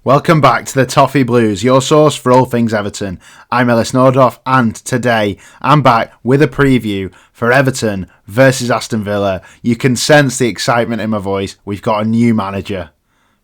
Welcome back to the Toffee Blues, your source for all things Everton. I'm Ellis, and today I'm back with a preview for Everton versus Aston Villa. You can sense the excitement in my voice. We've got a new manager.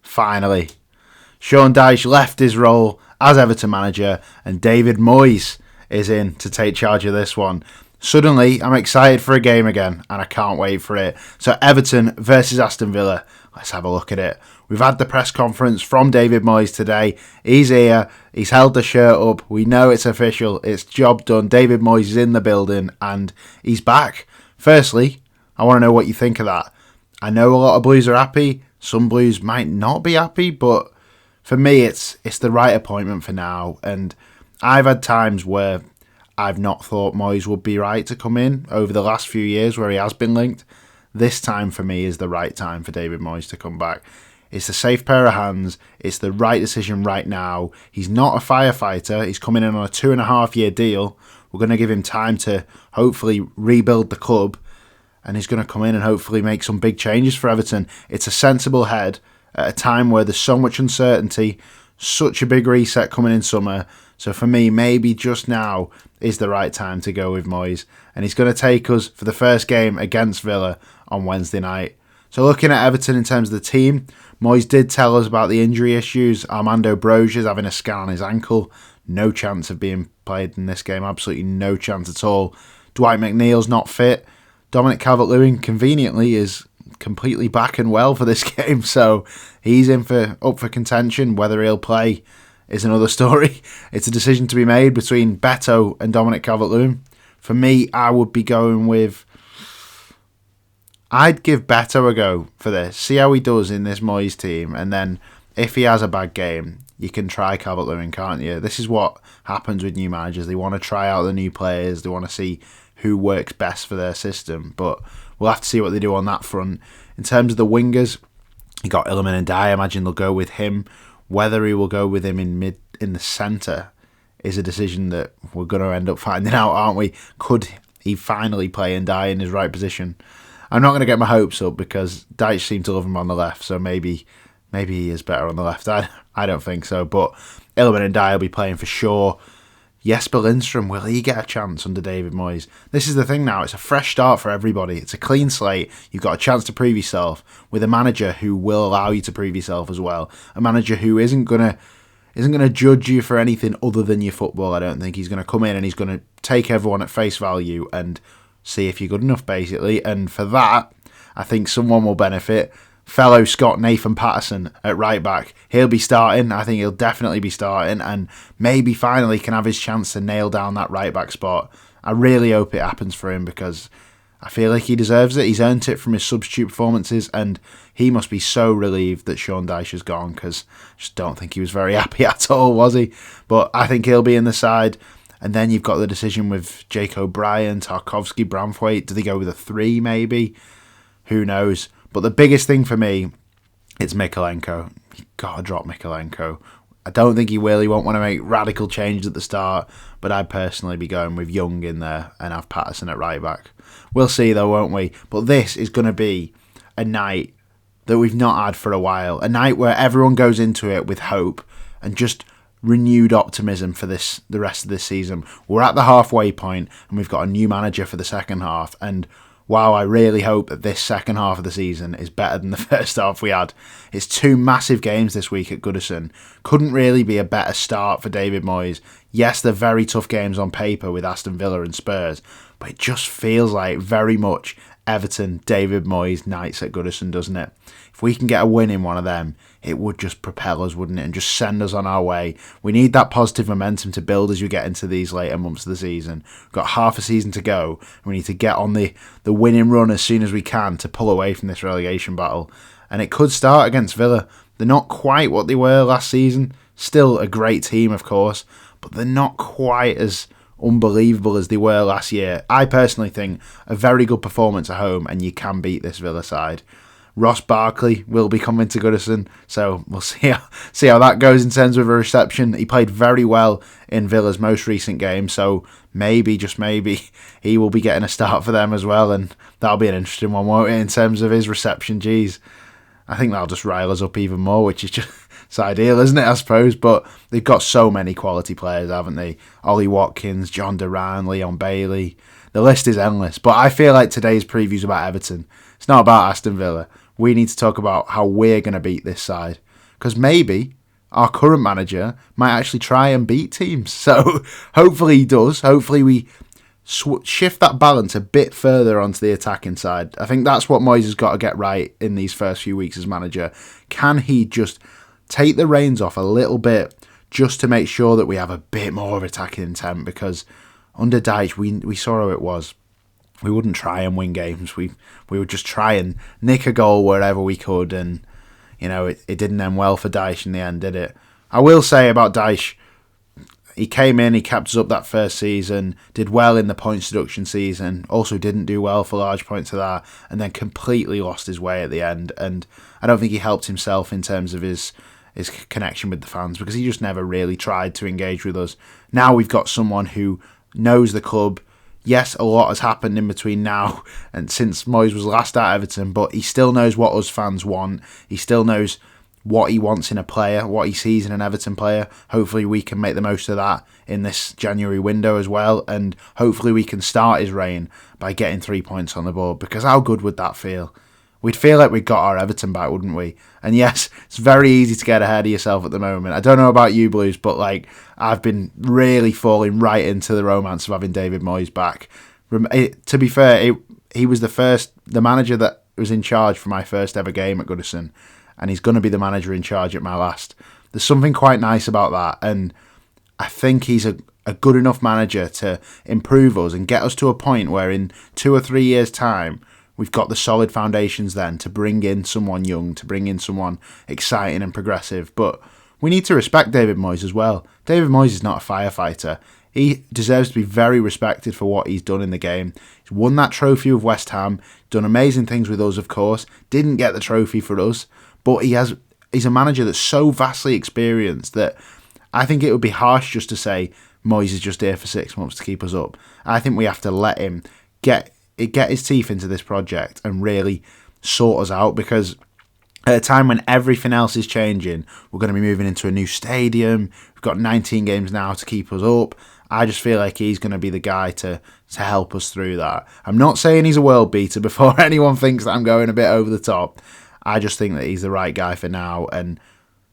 Finally. Sean Dyche left his role as Everton manager and David Moyes is in to take charge of this one. Suddenly, I'm excited for a game again and I can't wait for it. So Everton versus Aston Villa. Let's have a look at it. We've had the press conference from David Moyes today. He's here. He's held the shirt up. We know it's official. It's job done. David Moyes is in the building and he's back. Firstly, I want to know what you think of that. I know a lot of Blues are happy. Some Blues might not be happy, but for me, it's the right appointment for now. And I've had times where I've not thought Moyes would be right to come in over the last few years where he has been linked. This time for me is the right time for David Moyes to come back. It's a safe pair of hands. It's the right decision right now. He's not a firefighter. He's coming in on a 2.5-year deal. We're going to give him time to hopefully rebuild the club. And he's going to come in and hopefully make some big changes for Everton. It's a sensible head at a time where there's so much uncertainty, such a big reset coming in summer. So for me, maybe just now is the right time to go with Moyes. And he's going to take us for the first game against Villa on Wednesday night. So looking at Everton in terms of the team, Moyes did tell us about the injury issues. Armando Broja's having a scan on his ankle. No chance of being played in this game. Absolutely no chance at all. Dwight McNeil's not fit. Dominic Calvert-Lewin, conveniently, is completely back and well for this game. So he's up for contention. Whether he'll play is another story. It's a decision to be made between Beto and Dominic Calvert-Lewin. For me, I would be going with... I'd give Beto a go for this. See how he does in this Moyes team. And then if he has a bad game, you can try Calvert-Lewin, can't you? This is what happens with new managers. They want to try out the new players. They want to see who works best for their system. But we'll have to see what they do on that front. In terms of the wingers, you got Illiman and Dye. I imagine they'll go with him. Whether he will go with him in the centre is a decision that we're going to end up finding out, aren't we? Could he finally play and Dye in his right position? I'm not going to get my hopes up because Dyche seemed to love him on the left, so maybe he is better on the left. I don't think so, but Illiman and Dye will be playing for sure. Jesper Lindstrom, will he get a chance under David Moyes? This is the thing now, it's a fresh start for everybody. It's a clean slate. You've got a chance to prove yourself with a manager who will allow you to prove yourself as well. A manager who isn't going to judge you for anything other than your football, I don't think. He's going to come in and he's going to take everyone at face value and see if you're good enough, basically. And for that, I think someone will benefit. Fellow Scot Nathan Patterson at right back. He'll be starting. I think he'll definitely be starting and maybe finally can have his chance to nail down that right back spot. I really hope it happens for him because I feel like he deserves it. He's earned it from his substitute performances and he must be so relieved that Sean Dyche has gone because I just don't think he was very happy at all, was he? But I think he'll be in the side. And then you've got the decision with Jake O'Brien, Tarkovsky, Branthwaite. Do they go with a 3 maybe? Who knows? But the biggest thing for me, it's Mykolenko. You've got to drop Mykolenko. I don't think he will. He won't want to make radical changes at the start. But I'd personally be going with Young in there and have Patterson at right back. We'll see though, won't we? But this is going to be a night that we've not had for a while. A night where everyone goes into it with hope and just renewed optimism for the rest of this season. We're at the halfway point and we've got a new manager for the second half, and wow, I really hope that this second half of the season is better than the first half we had. It's 2 massive games this week at Goodison. Couldn't really be a better start for David Moyes. Yes, they're very tough games on paper with Aston Villa and Spurs, but it just feels like very much Everton, David Moyes nights at Goodison, doesn't it? If we can get a win in one of them, it would just propel us, wouldn't it? And just send us on our way. We need that positive momentum to build as we get into these later months of the season. We've got half a season to go. And we need to get on the winning run as soon as we can to pull away from this relegation battle. And it could start against Villa. They're not quite what they were last season. Still a great team, of course. But they're not quite as unbelievable as they were last year. I personally think a very good performance at home and you can beat this Villa side. Ross Barkley will be coming to Goodison, so we'll see how that goes in terms of a reception. He played very well in Villa's most recent game, so maybe, just maybe, he will be getting a start for them as well, and that'll be an interesting one, won't it, in terms of his reception. Geez, I think that'll just rile us up even more, which is just ideal, isn't it, I suppose? But they've got so many quality players, haven't they? Ollie Watkins, John Duran, Leon Bailey. The list is endless. But I feel like today's preview is about Everton. It's not about Aston Villa. We need to talk about how we're going to beat this side. Because maybe our current manager might actually try and beat teams. So hopefully he does. Hopefully we shift that balance a bit further onto the attacking side. I think that's what Moyes has got to get right in these first few weeks as manager. Can he just take the reins off a little bit just to make sure that we have a bit more of attacking intent? Because under Dyche, we saw how it was. We wouldn't try and win games. We would just try and nick a goal wherever we could, and it didn't end well for Dyche in the end, did it? I will say about Dyche, he came in, he kept us up that first season, did well in the points deduction season, also didn't do well for large points of that, and then completely lost his way at the end. And I don't think he helped himself in terms of his connection with the fans, because he just never really tried to engage with us. Now we've got someone who knows the club. Yes, a lot has happened in between now and since Moyes was last at Everton, but he still knows what us fans want. He still knows what he wants in a player, what he sees in an Everton player. Hopefully we can make the most of that in this January window as well, and hopefully we can start his reign by getting 3 points on the board, because how good would that feel? We'd feel like we got our Everton back, wouldn't we? And yes, it's very easy to get ahead of yourself at the moment. I don't know about you, Blues, but I've been really falling right into the romance of having David Moyes back. To be fair, he was the manager that was in charge for my first ever game at Goodison, and he's going to be the manager in charge at my last. There's something quite nice about that, and I think he's a good enough manager to improve us and get us to a point where in 2 or 3 years' time, we've got the solid foundations then to bring in someone young, to bring in someone exciting and progressive. But we need to respect David Moyes as well. David Moyes is not a firefighter. He deserves to be very respected for what he's done in the game. He's won that trophy with West Ham, done amazing things with us, of course, didn't get the trophy for us, but he's a manager that's so vastly experienced that I think it would be harsh just to say Moyes is just here for 6 months to keep us up. I think we have to let him get his teeth into this project and really sort us out, because at a time when everything else is changing, we're going to be moving into a new stadium, we've got 19 games now to keep us up. I just feel like he's going to be the guy to help us through that. I'm not saying he's a world beater before anyone thinks that I'm going a bit over the top. I just think that he's the right guy for now, and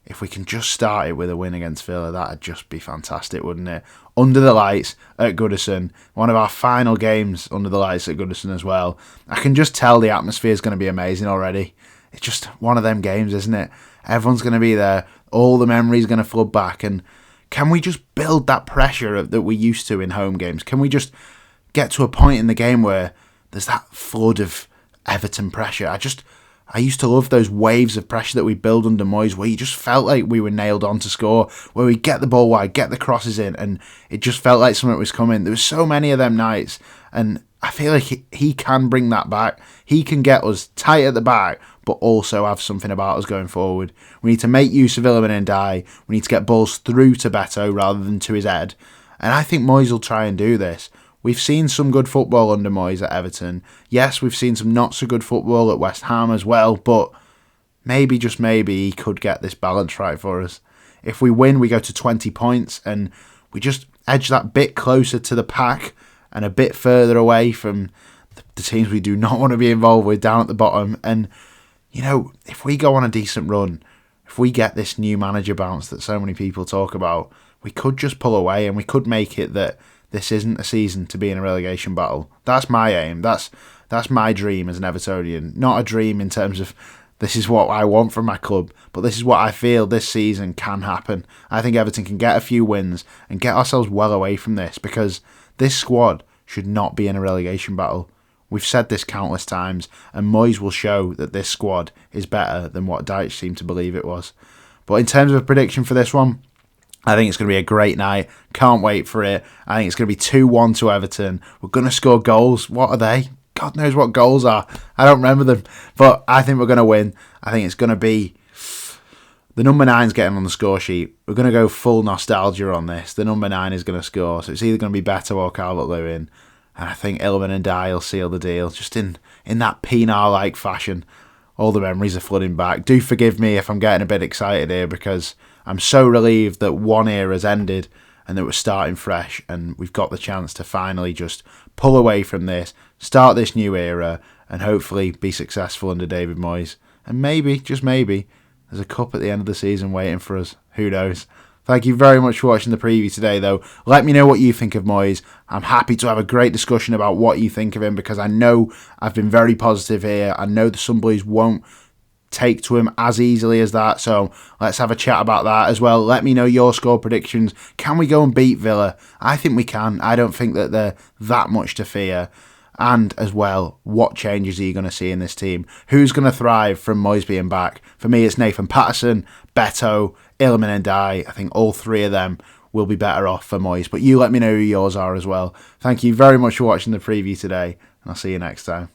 if we can just start it with a win against Villa, that'd just be fantastic, wouldn't it? Under the lights at Goodison, one of our final games under the lights at Goodison as well. I can just tell the atmosphere is going to be amazing already. It's just one of them games, isn't it? Everyone's going to be there. All the memories are going to flood back. And can we just build that pressure that we used to in home games? Can we just get to a point in the game where there's that flood of Everton pressure? I used to love those waves of pressure that we build under Moyes, where you just felt like we were nailed on to score, where we get the ball wide, get the crosses in, and it just felt like something was coming. There was so many of them nights, and I feel like he can bring that back. He can get us tight at the back, but also have something about us going forward. We need to make use of Illiman and Die. We need to get balls through to Beto rather than to his head. And I think Moyes will try and do this. We've seen some good football under Moyes at Everton. Yes, we've seen some not so good football at West Ham as well, but maybe, just maybe, he could get this balance right for us. If we win, we go to 20 points and we just edge that bit closer to the pack and a bit further away from the teams we do not want to be involved with down at the bottom. And, if we go on a decent run, if we get this new manager bounce that so many people talk about, we could just pull away and we could make it that this isn't a season to be in a relegation battle. That's my aim. That's my dream as an Evertonian. Not a dream in terms of this is what I want from my club, but this is what I feel this season can happen. I think Everton can get a few wins and get ourselves well away from this, because this squad should not be in a relegation battle. We've said this countless times, and Moyes will show that this squad is better than what Dyche seemed to believe it was. But in terms of a prediction for this one, I think it's going to be a great night. Can't wait for it. I think it's going to be 2-1 to Everton. We're going to score goals. What are they? God knows what goals are. I don't remember them. But I think we're going to win. I think it's going to be... The number 9's getting on the score sheet. We're going to go full nostalgia on this. The number 9 is going to score. So it's either going to be Beto or Calvert-Lewin. And I think Ilman and Dye will seal the deal. Just in that Pinar-like fashion. all the memories are flooding back. Do forgive me if I'm getting a bit excited here, because I'm so relieved that one era's ended and that we're starting fresh, and we've got the chance to finally just pull away from this, start this new era, and hopefully be successful under David Moyes. And maybe, just maybe, there's a cup at the end of the season waiting for us. Who knows? Thank you very much for watching the preview today, though. Let me know what you think of Moyes. I'm happy to have a great discussion about what you think of him, because I know I've been very positive here. I know the Sun Blues won't take to him as easily as that, so let's have a chat about that as well. Let me know your score predictions. Can we go and beat Villa? I think we can. I don't think that they're that much to fear. And as well, what changes are you going to see in this team? Who's going to thrive from Moyes being back? For me, it's Nathan Patterson, Beto, Iliman and Dye. I think all three of them will be better off for Moyes. But you let me know who yours are as well. Thank you very much for watching the preview today, and I'll see you next time.